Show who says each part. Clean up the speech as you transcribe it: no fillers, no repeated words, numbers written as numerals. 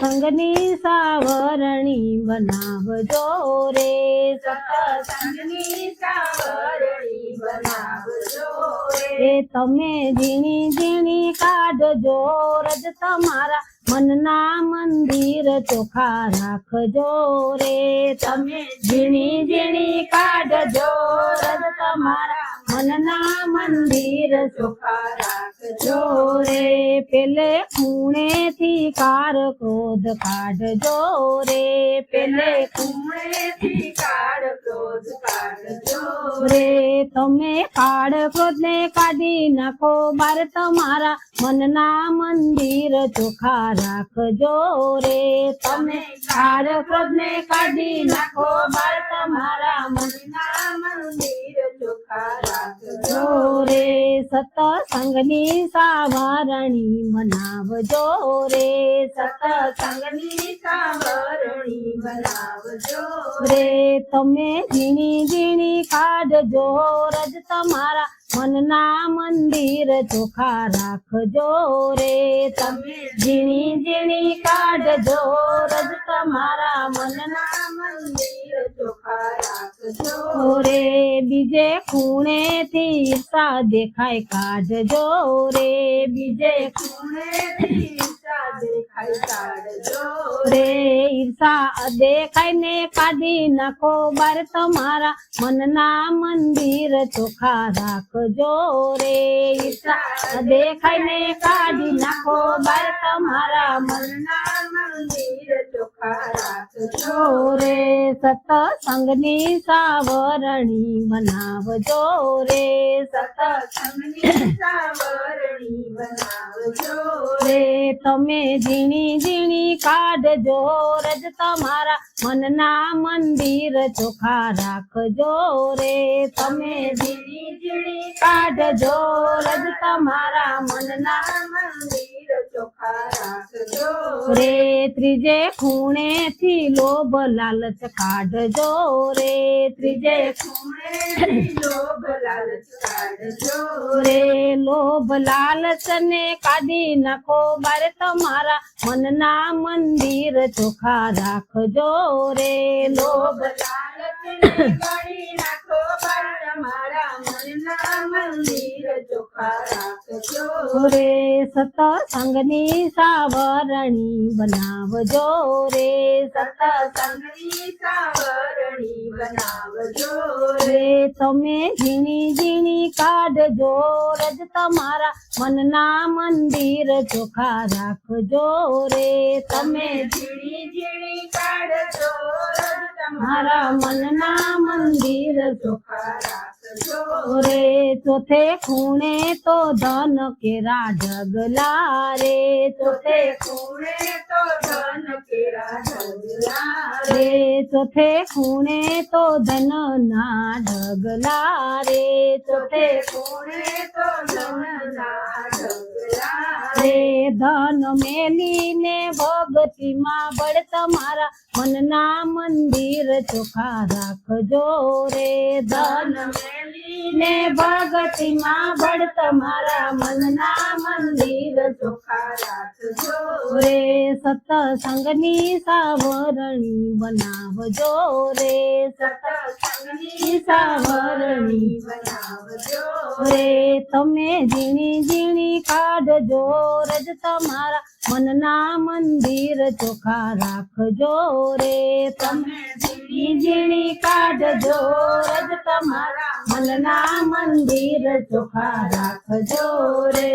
Speaker 1: સત્સંગની સાવરણી બનાવજો રે,
Speaker 2: સત્સંગની સાવરણી બનાવજો
Speaker 1: એ તમે ઝીણી ઝીણી કાઢજો રજ તમારા મનના મંદિર ચોખા રાખજો રે,
Speaker 2: તમે ઝીણી ઝીણી કાઢજો રજ તમારા
Speaker 1: મનના મંદિર
Speaker 2: ચોખા રાખજો
Speaker 1: રે, પેલે ખૂણેથી કાર ક્રોધ કાઢજો રે,
Speaker 2: પેલે ખૂણેથી કાળ ક્રોધ કાઢજો
Speaker 1: રે, તમે કાળ ક્રોધ ને કાઢી નાખો બાર તમારા મનના મંદિર ચોખા રાખજો રે,
Speaker 2: તમે કાળ ક્રોધ ને કાઢી નાખો બાર તમારા મનના મંદિર ચોખા રાખજો
Speaker 1: રે, સત્સંગની સાવરણી બનાવજો રે,
Speaker 2: સત્સંગની સાવરણી બનાવજો
Speaker 1: રે, તમે ઝીણી ઝીણી કાઢજો રજ તમારા મનના મંદિર ચોખા રાખજો રે,
Speaker 2: તમે
Speaker 1: ઝીણી ઝીણી કાઢજો
Speaker 2: રજ તમારા મનના મંદિર ચોખા રાખજો
Speaker 1: રે, બીજે ખૂણેથી ઈર્ષા દેખાય કાઢજો રે, બીજે
Speaker 2: ખૂણેથી ઈર્ષા દેખાય કાઢજો
Speaker 1: રે, ઈર્ષા દેખાય ને કાઢી નાખો બાર તમારા મનના મંદિર ચોખા રાખજો રે, ઈર્ષા દેખાય ને કાઢી નાખો બાર તમારા
Speaker 2: મનના મંદિર ચોખા રાખજો
Speaker 1: રે, સત્સંગની સાવરણી બનાવજો રે,
Speaker 2: સત્સંગની સાવરણી બનાવજો
Speaker 1: રે, તમે ઝીણી ઝીણી કાઢજો રજ તમારા મનના મંદિર ચોખા રાખજો રે, તમે
Speaker 2: ઝીણી ઝીણી
Speaker 1: કાઢજો રજ તમારા
Speaker 2: મનના મંદિર ચોખા રાખજો
Speaker 1: રે, ત્રીજે ખૂણેથી લોભ લાલચ કાઢજો રે, ત્રીજે
Speaker 2: ખૂણેથી લોભ લાલચ કાઢજો
Speaker 1: રે, લોભ લાલચ ને કાઢી નાખો બાર તમારા મનના મંદિર ચોખા રાખજો રે, લોભ
Speaker 2: લાલચને કાઢી નાખો બાર તમારા મનના મંદિર ચોખા રાખજો
Speaker 1: રે, સત્સંગની સાવરણી બનાવજો રે,
Speaker 2: સત્સંગની સાવરણી બનાવજો
Speaker 1: રે, તમે ઝીણી ઝીણી કાઢજો રજ તમારા મનના મંદિર ચોખા રાખજો રે, તમે
Speaker 2: ઝીણી ઝીણી કાઢજો રજ
Speaker 1: મારા મનના મંદિર
Speaker 2: ચોખા રાખજો
Speaker 1: રે, ચોથે ખૂણે તો ધન કેરા ઢગલા રે, ચોથે
Speaker 2: ખૂણે તો ધન કેરા ઢગલા
Speaker 1: રે, ચોથે ખૂણે તો ધન ના ઢગલા રે, ચોથે
Speaker 2: ખૂણે તો ધનના ઢગલા
Speaker 1: રે, ધન મેલીને ભગતીમાં બળ તમારા મનના મંદિર ચોખા રાખજો રે, ધન
Speaker 2: મેલીને
Speaker 1: ને ભગતીમાં બળ તમારા
Speaker 2: મનના મંદિર ચોખા રાખજો
Speaker 1: રે, સત્સંગની સાવરણી બનાવજો રે,
Speaker 2: સત્સંગની સાવરણી બનાવજો
Speaker 1: રે, તમે ઝીણી ઝીણી કાઢજો રજ તમારા મનના મંદિર ચોખા રાખજો રે, તમે ઝીણી ઝીણી કાઢજો રજ તમારા મનના મંદિર ચોખા રાખજો રે.